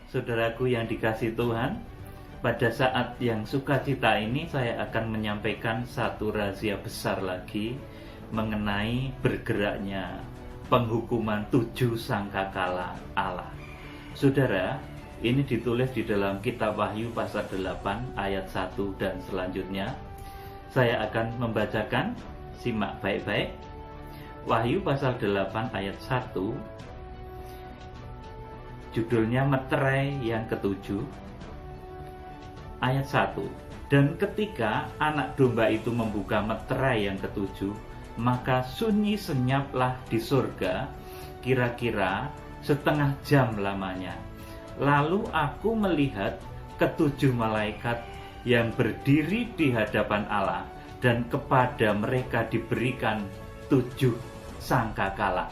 Saudaraku yang dikasihi Tuhan, pada saat yang sukacita ini saya akan menyampaikan satu rahasia besar lagi mengenai bergeraknya penghukuman 7 sangkakala Allah. Saudara, ini ditulis di dalam kitab Wahyu pasal 8 ayat 1 dan selanjutnya. Saya akan membacakan, simak baik-baik. Wahyu pasal 8 ayat 1, judulnya meterai yang ketujuh. Ayat 1, dan ketika anak domba itu membuka meterai yang ketujuh, maka sunyi senyaplah di surga kira-kira setengah jam lamanya. Lalu aku melihat ketujuh malaikat yang berdiri di hadapan Allah, dan kepada mereka diberikan 7 sangkakala.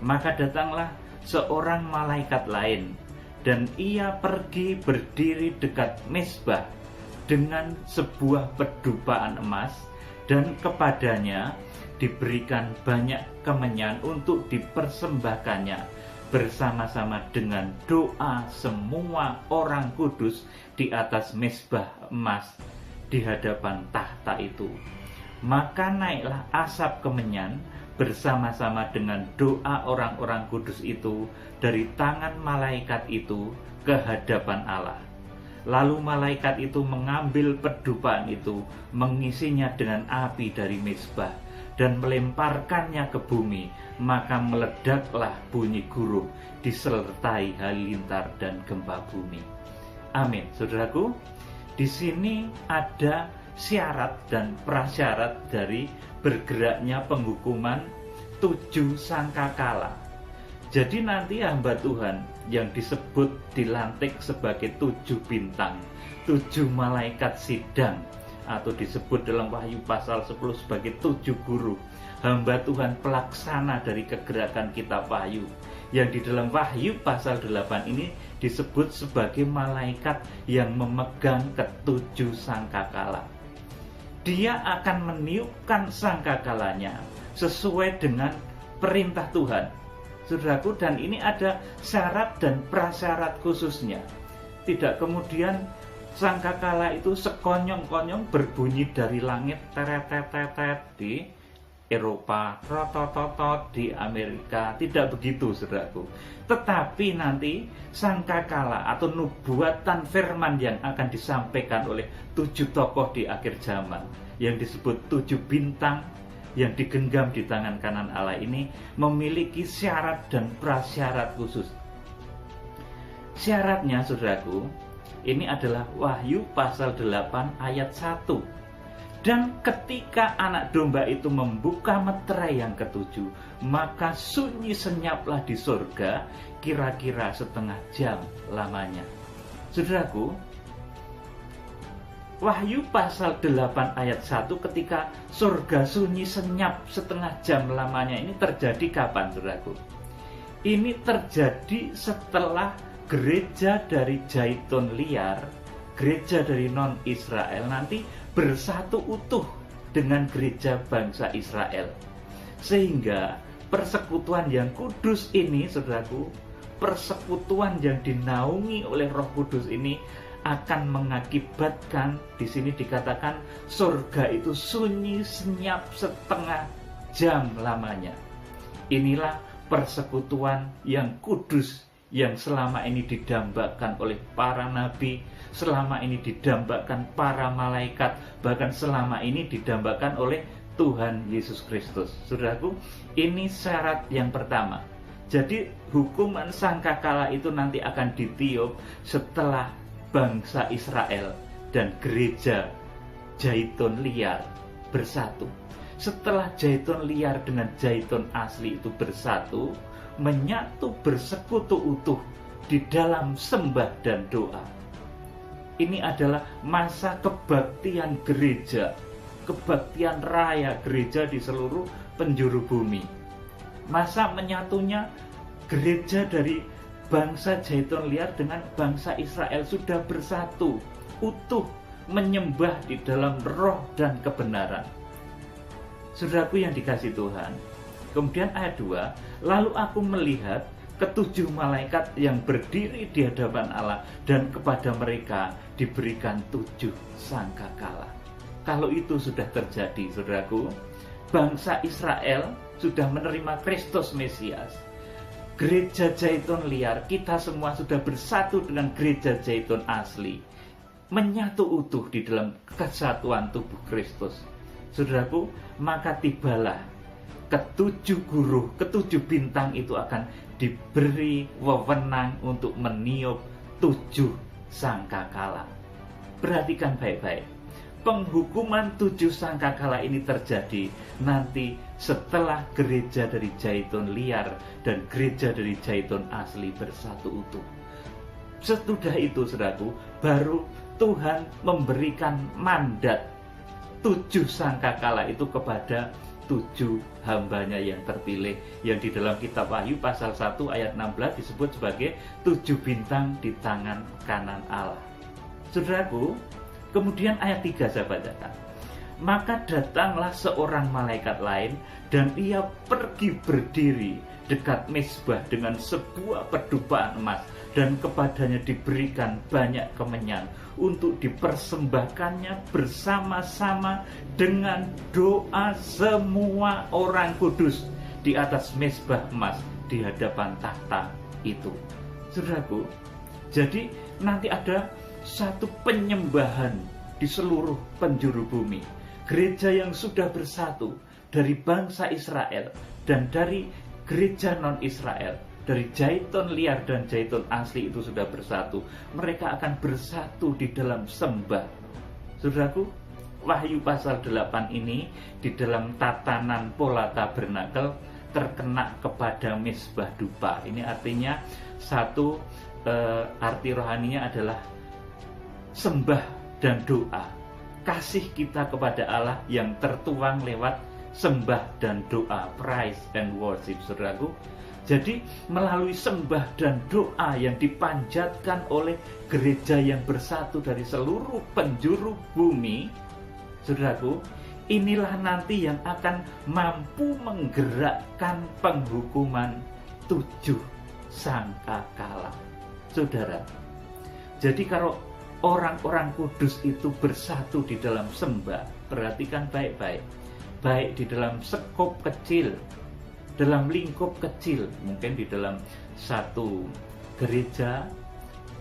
Maka datanglah seorang malaikat lain, dan ia pergi berdiri dekat mezbah dengan sebuah pedupaan emas, dan kepadanya diberikan banyak kemenyan untuk dipersembahkannya bersama-sama dengan doa semua orang kudus di atas mezbah emas di hadapan tahta itu. Maka naiklah asap kemenyan bersama-sama dengan doa orang-orang kudus itu dari tangan malaikat itu ke hadapan Allah. Lalu malaikat itu mengambil pedupaan itu, mengisinya dengan api dari mezbah, dan melemparkannya ke bumi. Maka meledaklah bunyi guruh disertai halilintar dan gempa bumi. Amin. Saudaraku, di sini ada syarat dan prasyarat dari bergeraknya penghukuman 7 sangkakala. Jadi nanti hamba Tuhan yang disebut dilantik sebagai 7 bintang, 7 malaikat sidang, atau disebut dalam Wahyu pasal 10 sebagai 7 guru, hamba Tuhan pelaksana dari kegerakan kitab Wahyu, yang di dalam Wahyu pasal 8 ini disebut sebagai malaikat yang memegang ke-7 sangkakala. Dia akan meniupkan sangkakalanya sesuai dengan perintah Tuhan, saudaraku, dan ini ada syarat dan prasyarat khususnya. Tidak kemudian sangkakala itu sekonyong-konyong berbunyi dari langit teret-teret di Eropa, rotototot di Amerika. Tidak begitu, saudaraku. Tetapi nanti sangkakala atau nubuatan firman yang akan disampaikan oleh 7 tokoh di akhir zaman, yang disebut 7 bintang yang digenggam di tangan kanan Allah ini, memiliki syarat dan prasyarat khusus. Syaratnya, saudaraku, ini adalah Wahyu pasal 8 ayat 1. Dan ketika anak domba itu membuka meterai yang ketujuh, maka sunyi senyaplah di surga kira-kira setengah jam lamanya. Saudaraku, Wahyu pasal 8 ayat 1, ketika surga sunyi senyap setengah jam lamanya ini terjadi kapan, saudaraku? Ini terjadi setelah gereja dari Zaitun liar, gereja dari non-Israel nanti bersatu utuh dengan gereja bangsa Israel. Sehingga persekutuan yang kudus ini, saudaraku, persekutuan yang dinaungi oleh Roh Kudus ini akan mengakibatkan, di sini dikatakan surga itu sunyi senyap setengah jam lamanya. Inilah persekutuan yang kudus yang selama ini didambakan oleh para nabi, selama ini didambakan para malaikat, bahkan selama ini didambakan oleh Tuhan Yesus Kristus. Saudaraku, ini syarat yang pertama. Jadi hukuman sangkakala itu nanti akan ditiup setelah bangsa Israel dan gereja Zaitun liar bersatu. Setelah Zaitun liar dengan Zaitun asli itu bersatu, menyatu, bersekutu utuh di dalam sembah dan doa. Ini adalah masa kebaktian gereja, kebaktian raya gereja di seluruh penjuru bumi. Masa menyatunya gereja dari bangsa Zaitun liar dengan bangsa Israel sudah bersatu, utuh, menyembah di dalam roh dan kebenaran. Saudaraku yang dikasihi Tuhan, kemudian ayat 2, lalu aku melihat ketujuh malaikat yang berdiri di hadapan Allah, dan kepada mereka diberikan 7 sangkakala. Kalau itu sudah terjadi, saudaraku, bangsa Israel sudah menerima Kristus Mesias. Gereja Zaitun liar, kita semua sudah bersatu dengan gereja Zaitun asli, menyatu utuh di dalam kesatuan tubuh Kristus. Saudaraku, maka tibalah ketujuh guru, ketujuh bintang itu akan diberi wewenang untuk meniup 7 sangkakala. Perhatikan baik-baik. Penghukuman 7 sangkakala ini terjadi nanti setelah gereja dari Zaitun liar dan gereja dari Zaitun asli bersatu utuh. Sesudah itu, saudaraku, baru Tuhan memberikan mandat 7 sangkakala itu kepada 7 hambanya yang terpilih, yang di dalam kitab Wahyu pasal 1 ayat 16 disebut sebagai 7 bintang di tangan kanan Allah. Saudaraku, kemudian ayat 3 saya bacakan. Maka datanglah seorang malaikat lain, dan ia pergi berdiri dekat mezbah dengan sebuah pedupaan emas, dan kepadanya diberikan banyak kemenyan untuk dipersembahkannya bersama-sama dengan doa semua orang kudus di atas mezbah emas di hadapan tahta itu. Saudaraku, jadi nanti ada satu penyembahan di seluruh penjuru bumi. Gereja yang sudah bersatu dari bangsa Israel dan dari gereja non-Israel, dari Zaitun liar dan Zaitun asli itu sudah bersatu. Mereka akan bersatu di dalam sembah. Saudaraku, Wahyu pasal 8 ini di dalam tatanan pola tabernakel terkena kepada mezbah dupa. Ini artinya satu arti rohaninya adalah sembah dan doa. Kasih kita kepada Allah yang tertuang lewat sembah dan doa, praise and worship, saudaraku. Jadi melalui sembah dan doa yang dipanjatkan oleh gereja yang bersatu dari seluruh penjuru bumi, saudaraku, inilah nanti yang akan mampu menggerakkan penghukuman 7 sangkakala. Saudara, jadi kalau orang-orang kudus itu bersatu di dalam sembah, perhatikan baik-baik, baik di dalam sekop kecil, dalam lingkup kecil, mungkin di dalam satu gereja,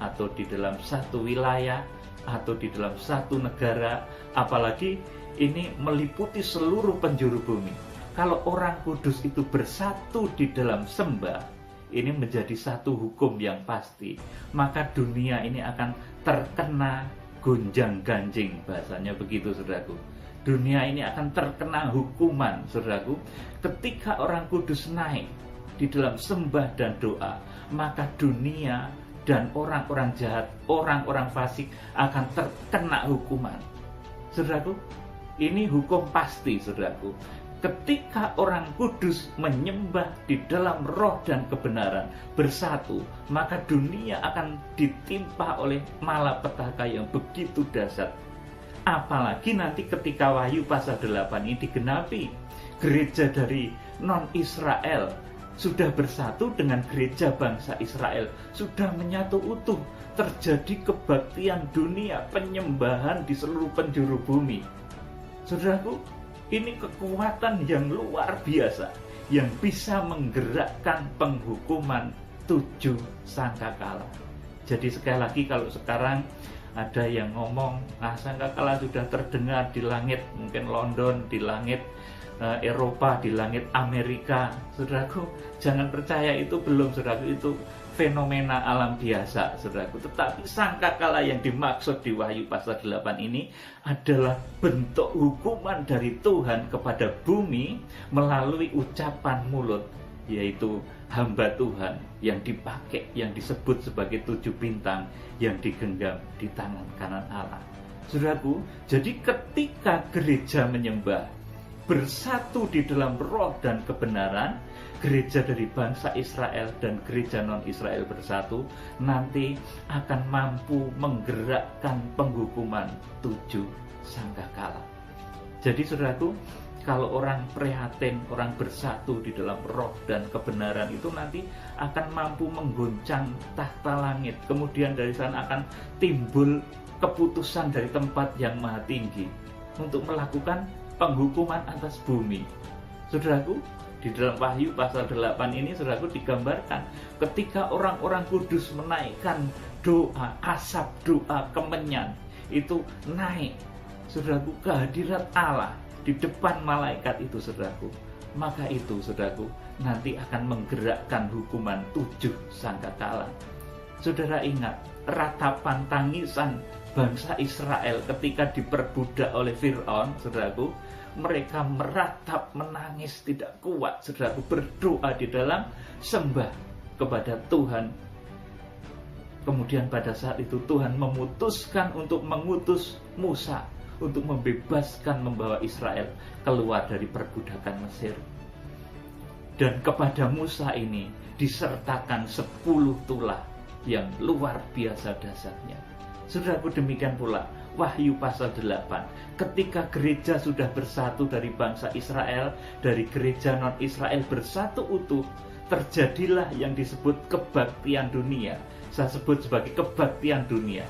atau di dalam satu wilayah, atau di dalam satu negara, apalagi ini meliputi seluruh penjuru bumi. Kalau orang kudus itu bersatu di dalam sembah, ini menjadi satu hukum yang pasti, maka dunia ini akan terkena gonjang ganjing, bahasanya begitu, saudaraku. Dunia ini akan terkena hukuman, saudaraku. Ketika orang kudus naik di dalam sembah dan doa, maka dunia dan orang-orang jahat, orang-orang fasik akan terkena hukuman. Saudaraku, ini hukum pasti, saudaraku. Ketika orang kudus menyembah di dalam roh dan kebenaran bersatu, maka dunia akan ditimpa oleh malapetaka yang begitu dahsyat. Apalagi nanti ketika Wahyu pasal 8 ini digenapi, gereja dari non-Israel sudah bersatu dengan gereja bangsa Israel, sudah menyatu utuh, terjadi kebaktian dunia, penyembahan di seluruh penjuru bumi. Saudaraku, ini kekuatan yang luar biasa yang bisa menggerakkan penghukuman 7 sangkakala. Jadi sekali lagi, kalau sekarang ada yang ngomong, sangkakala sudah terdengar di langit, mungkin London, di langit Eropa, di langit Amerika, saudaraku, jangan percaya, itu belum, saudaraku, itu fenomena alam biasa, saudaraku. Tetapi sangkakala yang dimaksud di Wahyu pasal 8 ini adalah bentuk hukuman dari Tuhan kepada bumi melalui ucapan mulut, yaitu hamba Tuhan yang dipakai, yang disebut sebagai 7 bintang yang digenggam di tangan kanan Allah. Saudaraku, jadi ketika gereja menyembah bersatu di dalam roh dan kebenaran, gereja dari bangsa Israel dan gereja non-Israel bersatu, nanti akan mampu menggerakkan penghukuman 7 sangkakala. Jadi saudaraku, kalau orang prihatin, orang bersatu di dalam roh dan kebenaran itu nanti akan mampu mengguncang tahta langit. Kemudian dari sana akan timbul keputusan dari tempat yang maha tinggi untuk melakukan penghukuman atas bumi. Saudaraku, di dalam Wahyu pasal 8 ini saudaraku digambarkan ketika orang-orang kudus menaikkan doa, asap doa kemenyan itu naik, saudaraku, kehadirat Allah di depan malaikat itu, saudaraku. Maka itu, saudaraku, nanti akan menggerakkan hukuman 7 sangkakala. Saudara ingat ratapan tangisan bangsa Israel ketika diperbudak oleh Fir'aun, saudaraku. Mereka meratap, menangis, tidak kuat, saudaraku, berdoa di dalam sembah kepada Tuhan. Kemudian pada saat itu Tuhan memutuskan untuk mengutus Musa untuk membebaskan, membawa Israel keluar dari perbudakan Mesir. Dan kepada Musa ini disertakan 10 tulah yang luar biasa dahsyatnya. Saudaraku, demikian pula Wahyu pasal 8. Ketika gereja sudah bersatu dari bangsa Israel, dari gereja non-Israel bersatu utuh, terjadilah yang disebut kebaktian dunia. Saya sebut sebagai kebaktian dunia.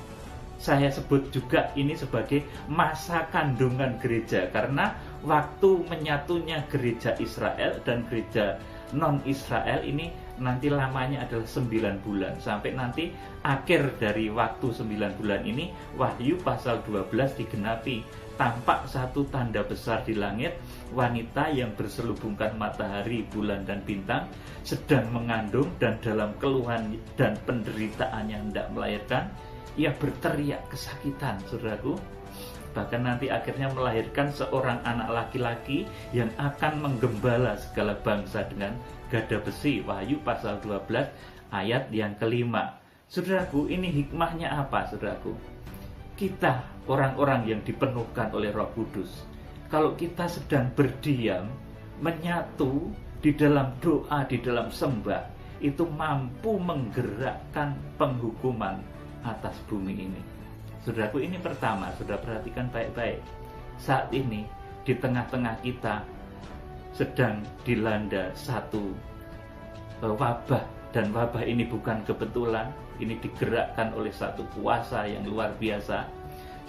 Saya sebut juga ini sebagai masa kandungan gereja, karena waktu menyatunya gereja Israel dan gereja non-Israel ini nanti lamanya adalah 9 bulan. Sampai nanti akhir dari waktu 9 bulan ini, Wahyu pasal 12 digenapi. Tampak satu tanda besar di langit, wanita yang berselubungkan matahari, bulan, dan bintang, sedang mengandung dan dalam keluhan dan penderitaan yang hendak melahirkan, ia berteriak kesakitan, saudaraku. Bahkan nanti akhirnya melahirkan seorang anak laki-laki yang akan menggembala segala bangsa dengan gada besi. Wahyu pasal 12 ayat yang kelima. Saudaraku, ini hikmahnya apa, saudaraku? Kita orang-orang yang dipenuhkan oleh Roh Kudus, kalau kita sedang berdiam, menyatu di dalam doa, di dalam sembah, itu mampu menggerakkan penghukuman atas bumi ini. Saudaraku, ini pertama, saudara perhatikan baik-baik. Saat ini di tengah-tengah kita sedang dilanda satu wabah, dan wabah ini bukan kebetulan, ini digerakkan oleh satu kuasa yang luar biasa,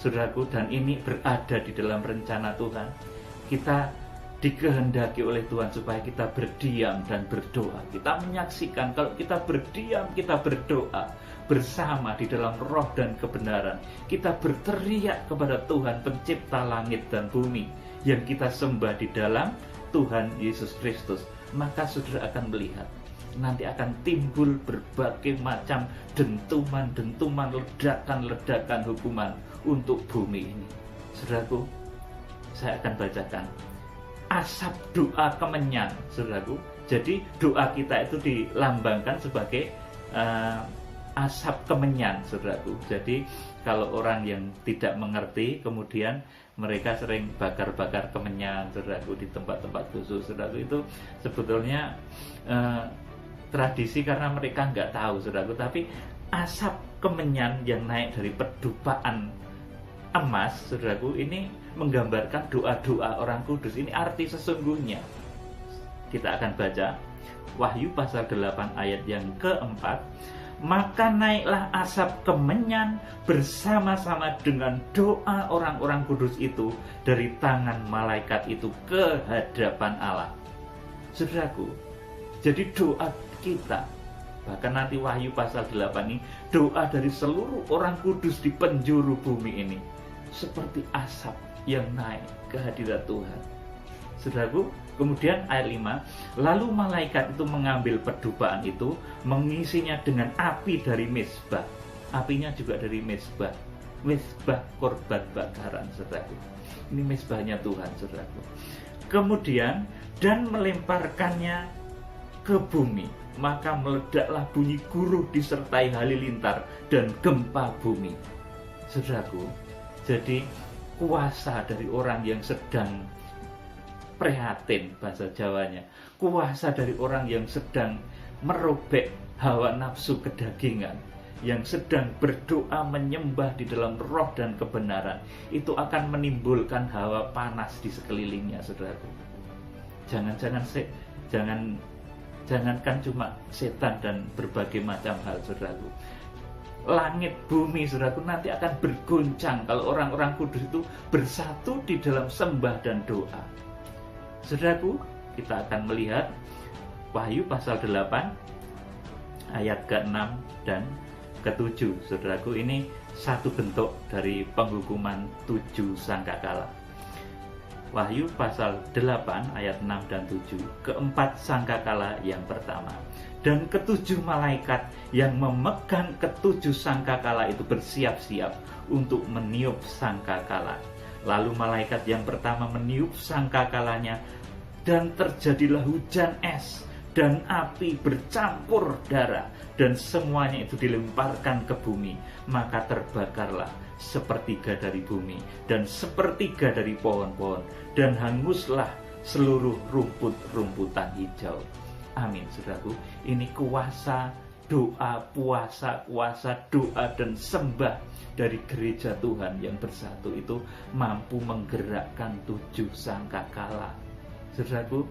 saudaraku, dan ini berada di dalam rencana Tuhan. Kita dikehendaki oleh Tuhan supaya kita berdiam dan berdoa. Kita menyaksikan kalau kita berdiam, kita berdoa bersama di dalam roh dan kebenaran. Kita berteriak kepada Tuhan pencipta langit dan bumi yang kita sembah di dalam Tuhan Yesus Kristus. Maka saudara akan melihat nanti akan timbul berbagai macam dentuman-dentuman, ledakan-ledakan hukuman untuk bumi ini. Saudaraku, saya akan bacakan asap doa kemenyan, saudaraku. Jadi doa kita itu dilambangkan sebagai asap kemenyan, saudaraku. Jadi kalau orang yang tidak mengerti, kemudian mereka sering bakar-bakar kemenyan, saudaraku, di tempat-tempat khusus, saudaraku. Itu sebetulnya tradisi karena mereka nggak tahu, saudaraku. Tapi asap kemenyan yang naik dari pedupaan emas, saudaraku, ini menggambarkan doa-doa orang kudus. Ini arti sesungguhnya. Kita akan baca Wahyu pasal 8 ayat yang keempat. Maka naiklah asap kemenyan bersama-sama dengan doa orang-orang kudus itu dari tangan malaikat itu ke hadapan Allah. Saudaraku, jadi doa kita, bahkan nanti Wahyu pasal 8 ini, doa dari seluruh orang kudus di penjuru bumi ini seperti asap yang naik ke hadirat Tuhan. Saudaraku, kemudian ayat 5, lalu malaikat itu mengambil pedupaan itu, mengisinya dengan api dari mezbah. Apinya juga dari mezbah korban bakaran, saudaraku. Ini mezbahnya Tuhan, saudaraku. Kemudian dan melemparkannya ke bumi, maka meledaklah bunyi guruh disertai halilintar dan gempa bumi. Saudaraku, jadi kuasa dari orang yang sedang prihatin, bahasa Jawanya, kuasa dari orang yang sedang merobek hawa nafsu kedagingan, yang sedang berdoa menyembah di dalam roh dan kebenaran, itu akan menimbulkan hawa panas di sekelilingnya, saudaraku. Jangankan cuma setan dan berbagai macam hal, saudaraku. Langit bumi, saudaraku, nanti akan bergoncang kalau orang-orang kudus itu bersatu di dalam sembah dan doa. Saudaraku, kita akan melihat Wahyu pasal 8 ayat ke-6 dan ke-7. Saudaraku, ini satu bentuk dari penghukuman 7 sangkakala. Wahyu pasal 8 ayat 6 dan 7. Keempat sangkakala yang pertama. Dan ketujuh malaikat yang memegang ketujuh sangkakala itu bersiap-siap untuk meniup sangkakala. Lalu malaikat yang pertama meniup sangkakalanya, dan terjadilah hujan es dan api bercampur darah, dan semuanya itu dilemparkan ke bumi. Maka terbakarlah sepertiga dari bumi dan sepertiga dari pohon-pohon, dan hanguslah seluruh rumput-rumputan hijau. Amin, saudaraku. Ini kuasa doa, kuasa doa dan sembah dari gereja Tuhan yang bersatu itu mampu menggerakkan 7 sangkakala. Saudaraku,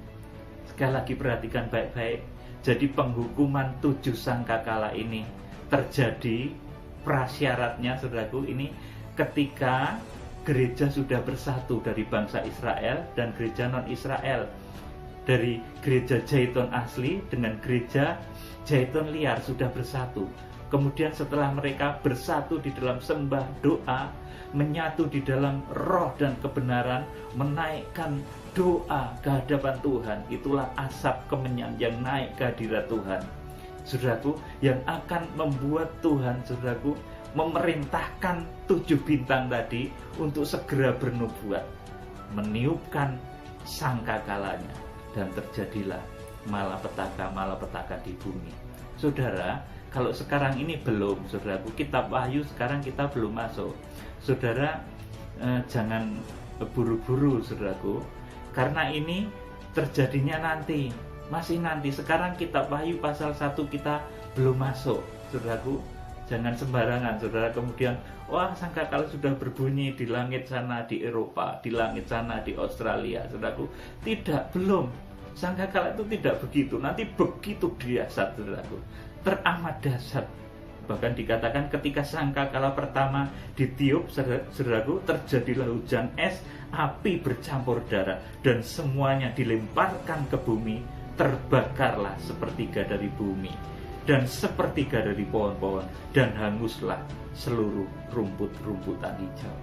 sekali lagi perhatikan baik-baik. Jadi penghukuman 7 sangkakala ini terjadi, prasyaratnya, saudaraku, ini ketika gereja sudah bersatu dari bangsa Israel dan gereja non-Israel, dari gereja Zaitun asli dengan gereja Zaitun liar sudah bersatu. Kemudian setelah mereka bersatu di dalam sembah doa, menyatu di dalam roh dan kebenaran, menaikkan doa ke hadapan Tuhan, itulah asap kemenyan yang naik ke hadirat Tuhan, saudaraku, yang akan membuat Tuhan, saudaraku, memerintahkan 7 bintang tadi untuk segera bernubuat, meniupkan sangkakalanya, dan terjadilah malapetaka di bumi. Saudara, kalau sekarang ini belum, saudaraku, kitab Wahyu sekarang kita belum masuk. Saudara, jangan buru-buru, saudaraku, karena ini terjadinya nanti, masih nanti. Sekarang kitab Wahyu pasal 1 kita belum masuk, saudaraku. Jangan sembarangan, saudara, kemudian wah, sangkakala sudah berbunyi di langit sana di Eropa, di langit sana di Australia, saudaraku. Tidak, belum. Sangkakala itu tidak begitu. Nanti begitu dahsyat, saudaraku, teramat dahsyat. Bahkan dikatakan ketika sangkakala pertama ditiup, saudaraku, terjadilah hujan es, api bercampur darah, dan semuanya dilemparkan ke bumi. Terbakarlah sepertiga dari bumi dan sepertiga dari pohon-pohon, dan hanguslah seluruh rumput-rumputan hijau.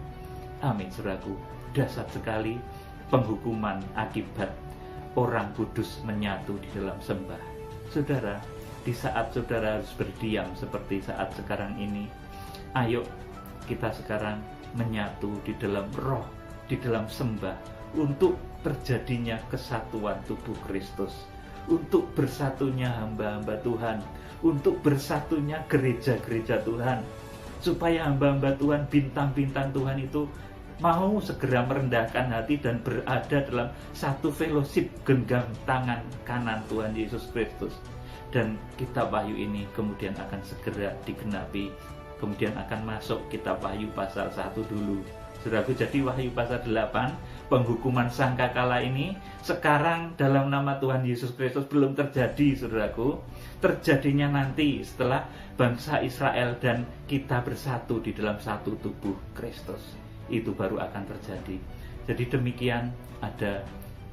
Amin, saudaraku. Dahsyat sekali penghukuman akibat orang kudus menyatu di dalam sembah. Saudara, di saat saudara harus berdiam seperti saat sekarang ini, ayo kita sekarang menyatu di dalam roh, di dalam sembah, untuk terjadinya kesatuan tubuh Kristus, untuk bersatunya hamba-hamba Tuhan, untuk bersatunya gereja-gereja Tuhan, supaya hamba-hamba Tuhan, bintang-bintang Tuhan itu mau segera merendahkan hati dan berada dalam satu fellowship genggam tangan kanan Tuhan Yesus Kristus. Dan kitab Wahyu ini kemudian akan segera digenapi, kemudian akan masuk kitab Wahyu pasal 1 dulu. Saudaraku, jadi Wahyu pasal 8, penghukuman sangkakala ini sekarang dalam nama Tuhan Yesus Kristus belum terjadi, saudaraku. Terjadinya nanti setelah bangsa Israel dan kita bersatu di dalam satu tubuh Kristus. Itu baru akan terjadi. Jadi demikian, ada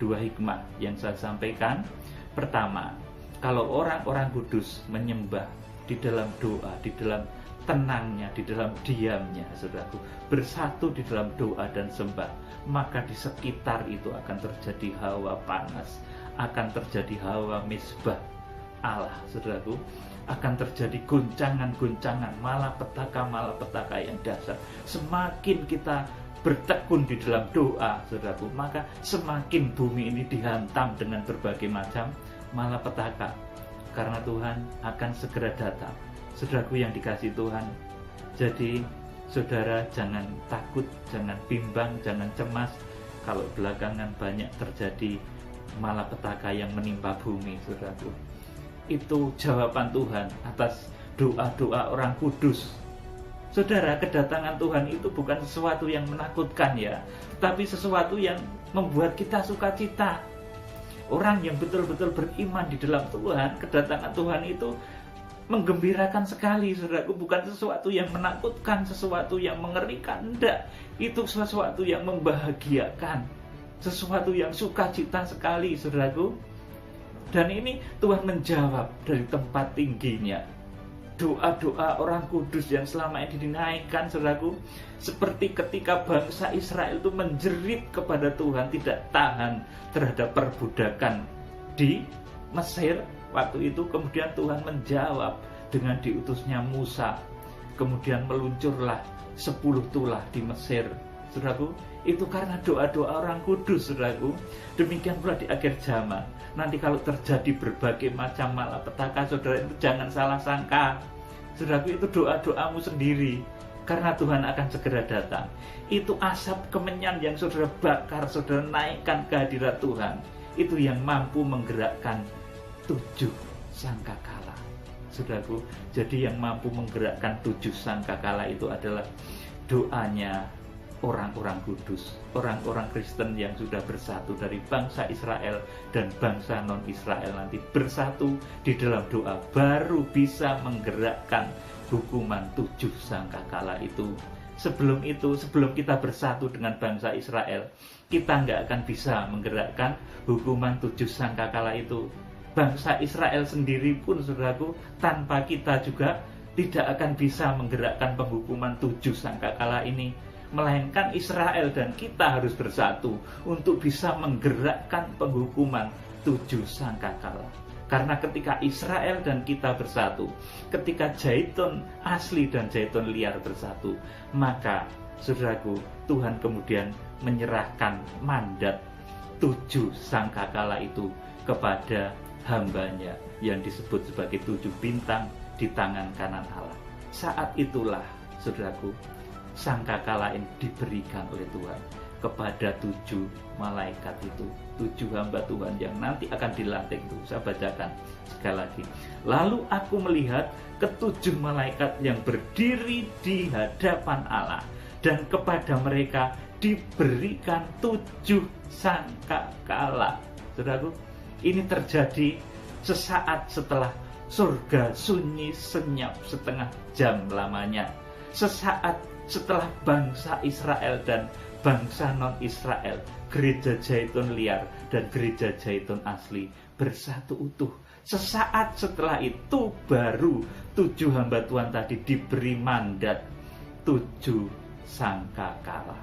2 hikmah yang saya sampaikan. Pertama, kalau orang-orang kudus menyembah di dalam doa, di dalam tenangnya, di dalam diamnya, saudaraku, bersatu di dalam doa dan sembah, maka di sekitar itu akan terjadi hawa panas, akan terjadi hawa misbah Allah, saudaraku, akan terjadi goncangan-goncangan, malapetaka yang dahsyat. Semakin kita bertekun di dalam doa, saudaraku, maka semakin bumi ini dihantam dengan berbagai macam malapetaka, karena Tuhan akan segera datang. Saudaraku yang dikasihi Tuhan, jadi saudara jangan takut, jangan bimbang, jangan cemas kalau belakangan banyak terjadi malapetaka yang menimpa bumi, saudaraku. Itu jawaban Tuhan atas doa-doa orang kudus. Saudara, kedatangan Tuhan itu bukan sesuatu yang menakutkan ya, tapi sesuatu yang membuat kita sukacita. Orang yang betul-betul beriman di dalam Tuhan, kedatangan Tuhan itu menggembirakan sekali, saudaraku. Bukan sesuatu yang menakutkan, sesuatu yang mengerikan, enggak. Itu sesuatu yang membahagiakan, sesuatu yang sukacita sekali, saudaraku. Dan ini Tuhan menjawab dari tempat tingginya doa-doa orang kudus yang selama ini dinaikkan, saudaraku. Seperti ketika bangsa Israel itu menjerit kepada Tuhan, tidak tahan terhadap perbudakan di Mesir. Waktu itu kemudian Tuhan menjawab dengan diutusnya Musa. Kemudian meluncurlah 10 tulah di Mesir, saudaraku. Itu karena doa-doa orang kudus, saudaraku. Demikian pula di akhir zaman. Nanti kalau terjadi berbagai macam malapetaka, saudara, itu jangan salah sangka, saudaraku, itu doa-doamu sendiri. Karena Tuhan akan segera datang. Itu asap kemenyan yang saudara bakar, saudara naikkan ke hadirat Tuhan. Itu yang mampu menggerakkan 7 sangkakala, saudaraku. Jadi yang mampu menggerakkan 7 sangkakala itu adalah doanya orang-orang kudus, orang-orang Kristen yang sudah bersatu dari bangsa Israel dan bangsa non-Israel, nanti bersatu di dalam doa baru bisa menggerakkan hukuman 7 sangkakala itu. Sebelum itu, sebelum kita bersatu dengan bangsa Israel, kita nggak akan bisa menggerakkan hukuman 7 sangkakala itu. Bangsa Israel sendiri pun, saudaraku, tanpa kita juga tidak akan bisa menggerakkan penghukuman 7 sangkakala ini. Melainkan Israel dan kita harus bersatu untuk bisa menggerakkan penghukuman 7 sangkakala. Karena ketika Israel dan kita bersatu, ketika zaitun asli dan zaitun liar bersatu, maka, saudaraku, Tuhan kemudian menyerahkan mandat 7 sangkakala itu kepada hambanya yang disebut sebagai 7 bintang di tangan kanan Allah. Saat itulah, saudaraku, sangkakala yang diberikan oleh Tuhan kepada 7 malaikat itu, 7 hamba Tuhan yang nanti akan dilantik itu. Saya bacakan sekali lagi. Lalu aku melihat ke-7 malaikat yang berdiri di hadapan Allah, dan kepada mereka diberikan 7 sangkakala. Saudaraku, ini terjadi sesaat setelah surga sunyi senyap setengah jam lamanya. Sesaat setelah bangsa Israel dan bangsa non-Israel, gereja zaitun liar dan gereja zaitun asli bersatu utuh. Sesaat setelah itu baru 7 hamba Tuhan tadi diberi mandat 7 sangkakala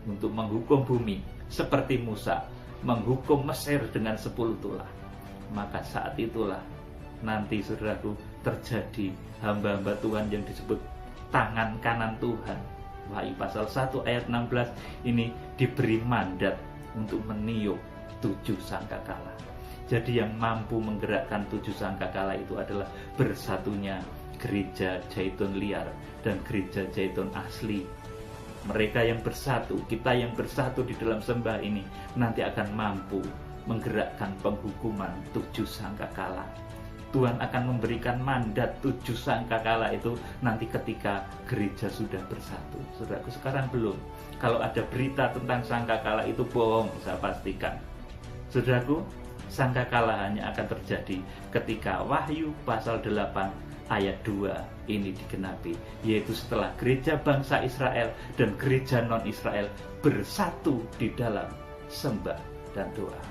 untuk menghukum bumi seperti Musa menghukum Mesir dengan 10 tulah. Maka saat itulah nanti, saudaraku, terjadi hamba-hamba Tuhan yang disebut tangan kanan Tuhan. Wahyu pasal 1 ayat 16 ini diberi mandat untuk meniup 7 sangkakala. Jadi yang mampu menggerakkan 7 sangkakala itu adalah bersatunya gereja zaitun liar dan gereja zaitun asli. Mereka yang bersatu, kita yang bersatu di dalam sembah ini nanti akan mampu menggerakkan penghukuman 7 sangkakala. Tuhan akan memberikan mandat 7 sangkakala itu nanti ketika gereja sudah bersatu. Saudaraku, sekarang belum. Kalau ada berita tentang sangkakala itu bohong, saya pastikan. Saudaraku, sangkakala hanya akan terjadi ketika Wahyu pasal 8 ayat 2 ini digenapi, yaitu setelah gereja bangsa Israel dan gereja non-Israel bersatu di dalam sembah dan doa.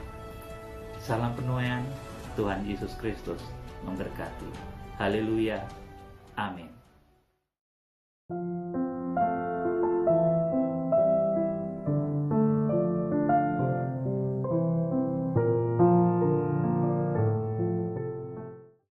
Salam penuaian, Tuhan Yesus Kristus memberkati. Haleluya. Amin.